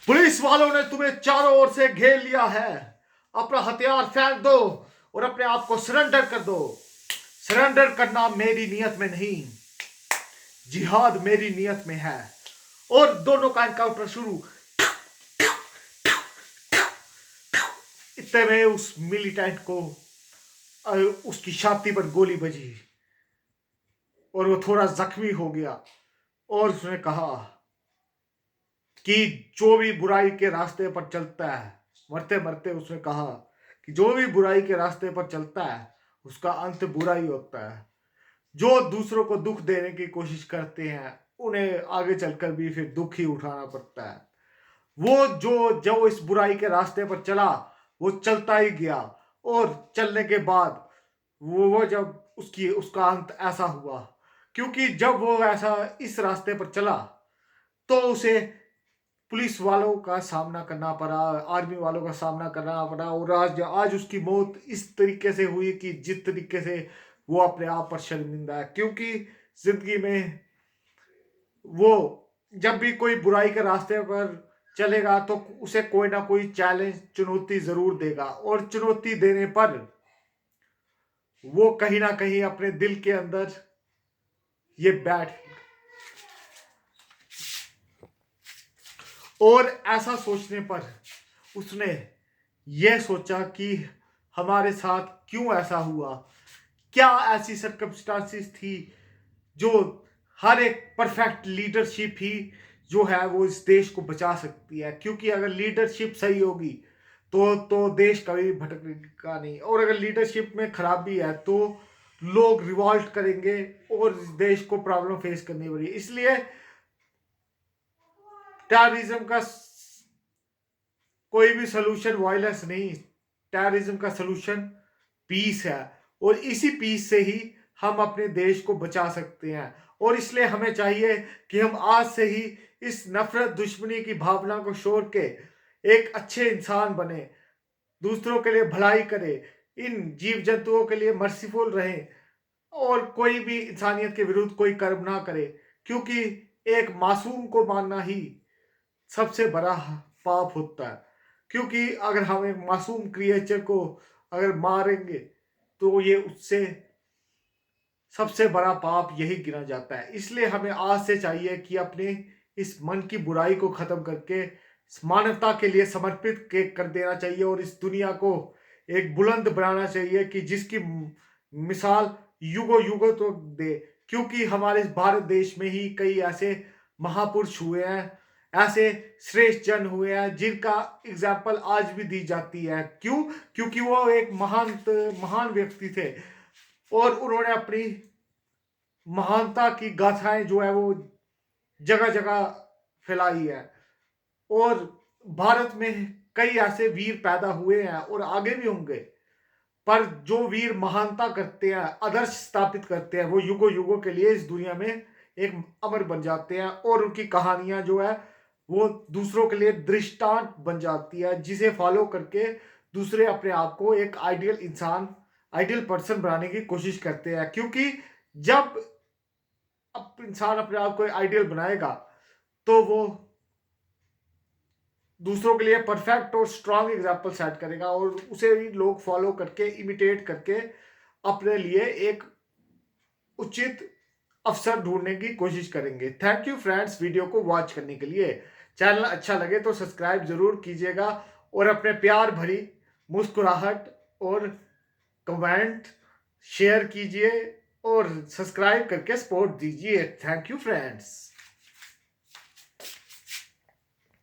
Police वालों ने तुम्हें चारों ओर से घेर लिया है। अपना हथियार फेंक दो और अपने आप को सरेंडर कर दो। सरेंडर करना मेरी नियत में नहीं, जिहाद मेरी नियत में है। और दोनों का एनकाउंटर शुरू। इतने में उस मिलिटेंट को उसकी छाती पर गोली बजी और वो थोड़ा जख्मी हो गया। और उसने कहा कि जो भी बुराई के रास्ते पर चलता है, मरते मरते उसने कहा कि जो भी बुराई के रास्ते पर चलता है उसका अंत बुरा ही होता है। जो दूसरों को दुख देने की कोशिश करते हैं उन्हें आगे चलकर भी फिर दुख ही उठाना पड़ता है। वो जो जो इस बुराई के रास्ते पर चला वो चलता ही गया। और चलने के बाद वो जब उसका अंत ऐसा हुआ, क्योंकि जब वो ऐसा इस रास्ते पर चला तो उसे पुलिस वालों का सामना करना पड़ा, आर्मी वालों का सामना करना पड़ा। और आज उसकी मौत इस तरीके से हुई कि जिस तरीके से वो अपने आप पर शर्मिंदा है। क्योंकि जिंदगी में वो जब भी कोई बुराई के रास्ते पर चलेगा तो उसे कोई ना कोई चैलेंज, चुनौती जरूर देगा। और चुनौती देने पर वो कहीं ना कहीं अपने दिल के अंदर ये बैठ और ऐसा सोचने पर उसने यह सोचा कि हमारे साथ क्यों ऐसा हुआ, क्या ऐसी सर्कमस्टांसिस थी जो हर एक परफेक्ट लीडरशिप ही जो है वो इस देश को बचा सकती है। क्योंकि अगर लीडरशिप सही होगी तो देश कभी भटकेगा नहीं। और अगर लीडरशिप में खराबी है तो लोग रिवॉल्ट करेंगे और इस देश को प्रॉब्लम फेस करनी पड़ेगी। इसलिए टेररिज्म का कोई भी सोल्यूशन वायलेंस नहीं, टेररिज्म का सोल्यूशन पीस है। और इसी पीस से ही हम अपने देश को बचा सकते हैं। और इसलिए हमें चाहिए कि हम आज से ही इस नफरत, दुश्मनी की भावना को छोड़ के एक अच्छे इंसान बने, दूसरों के लिए भलाई करे, इन जीव जंतुओं के लिए मर्सीफुल रहें और कोई भी इंसानियत के विरुद्ध कोई कर्म ना करे। क्योंकि एक मासूम को मारना ही सबसे बड़ा पाप होता है। क्योंकि अगर हम एक मासूम क्रिएचर को अगर मारेंगे तो ये उससे सबसे बड़ा पाप यही गिना जाता है। इसलिए हमें आज से चाहिए कि अपने इस मन की बुराई को खत्म करके मानवता के लिए समर्पित कर देना चाहिए और इस दुनिया को एक बुलंद बनाना चाहिए कि जिसकी मिसाल युगों युगों तो दे। क्योंकि हमारे भारत देश में ही कई ऐसे महापुरुष हुए हैं, ऐसे श्रेष्ठ जन हुए हैं जिनका एग्जाम्पल आज भी दी जाती है। क्यों? क्योंकि वो एक महान व्यक्ति थे और उन्होंने अपनी महानता की गाथाएं जो है वो जगह जगह फैलाई है। और भारत में कई ऐसे वीर पैदा हुए हैं और आगे भी होंगे। पर जो वीर महानता करते हैं, आदर्श स्थापित करते हैं, वो युगों युगों के लिए इस दुनिया में एक अमर बन जाते हैं। और उनकी कहानियां जो है वो दूसरों के लिए दृष्टांत बन जाती है, जिसे फॉलो करके दूसरे अपने आप को एक आइडियल इंसान, आइडियल पर्सन बनाने की कोशिश करते हैं। क्योंकि जब अब इंसान अपने आप को आइडियल बनाएगा तो वो दूसरों के लिए परफेक्ट और स्ट्रांग एग्जाम्पल सेट करेगा और उसे भी लोग फॉलो करके, इमिटेट करके अपने लिए एक उचित अवसर ढूंढने की कोशिश करेंगे। थैंक यू फ्रेंड्स वीडियो को वॉच करने के लिए। चैनल अच्छा लगे तो सब्सक्राइब जरूर कीजिएगा और अपने प्यार भरी मुस्कुराहट और कमेंट शेयर कीजिए और सब्सक्राइब करके सपोर्ट दीजिए। Thank you friends.